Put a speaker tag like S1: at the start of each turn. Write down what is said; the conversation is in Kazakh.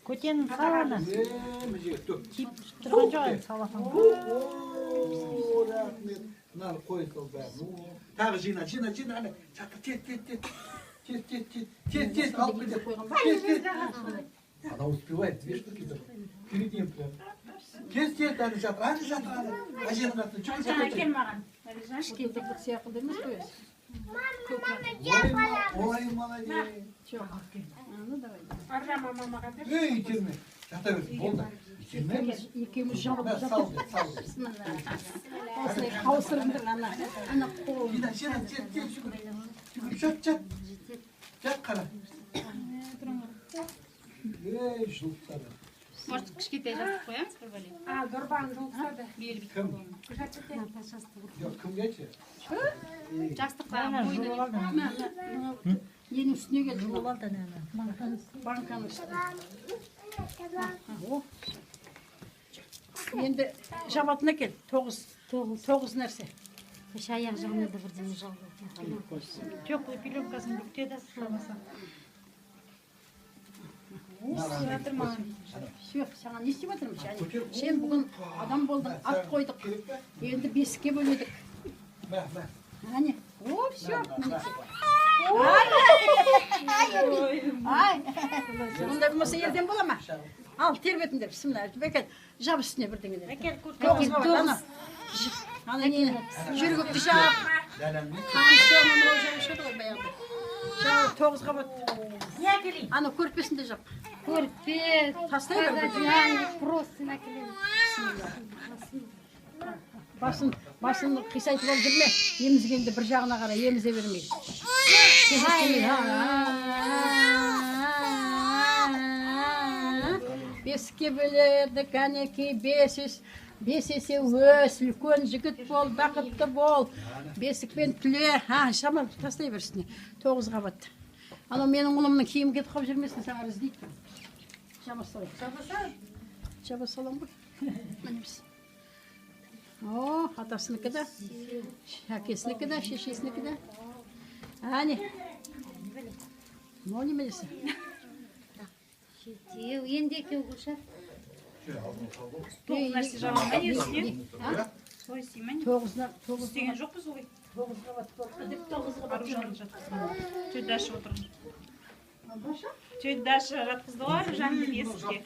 S1: Көтенің саланы. Тиіп тұрған жоқ, салахан.
S2: Рахмет. Мынаны қой сол бәрін. Тағы жина. Тет, алып кетіп. Тет. Она успевает, две штуки даже. Перед ним прям. Тет, аны жатыр. Әженің қатын.
S3: Жаңа кел маған.
S4: Кешкенде бұл сияқты емес қой.
S2: Ой, молодец.
S4: Ну давай.
S3: Аржама мамаға бер.
S2: Ей, итерме. Жата берсін, болды. Итерме.
S4: Екеуміз жабылып
S2: Сал де.
S4: осылай қаусырыңдар ана қол.
S2: Жина, тет, жүгір. Жат, қара. Ей, жылықтады.
S5: Может, кішкентай жастық қоямыз бір бәле?
S3: Дұрбан жылқысады.
S2: Кім? Жоқ, кімге ше?
S5: Жастық
S4: Ең үстіне келді. Жұлып алды банканың үстіне. Енді жабатына кел. Тоғыз нәрсе.
S6: Аяқ жағына да бірдеңе жалды.
S1: Теплый пеленкасын бүктеді, салмаса.
S4: Все, саған не істеп отырмыз? Сен бүгін адам болдың, ат қойдық. Енді бесікке бөледік. Әне, о, все. Ай, ондай болмаса елден бола ма? Ал, тербетіңдер, бісміллә, бекет, жап үстіне бірдеңе. Тоғызға бар, ана. Ана нені, жүргікті жап. Тоғызға бар. Ана көрпесінде жап.
S6: Көрпе,
S4: Тастай бер.
S6: просто накелем.
S4: Басын қисайтып алып жүрме. Емізгенде бір жағына қарай емізе бермей. Бесікке бөледік, әнекей бес есе өс, үлкен жігіт бол, бақытты бол. Бесікпен түле, шамал тастай берсіне. 9 қабат. Анау менің ұлымның киім кетіп қап жүрмесін, саған іздейді. Жаба салам ғой. О, атасыныкі да, әкесінікі да, шешесінікі да. Әне. Мол немелесі?
S6: Енді екеу құлшар.
S5: Тоғыз нәрсе жағында не үстіне? Солай істеймін. Істеген жоқпыз ғой.
S4: 9 қабат болды деп 9 қабат
S5: жатқызды. Тет Даша отырмыз. Тет Даша жатқызды ғой, Аружанның есікке.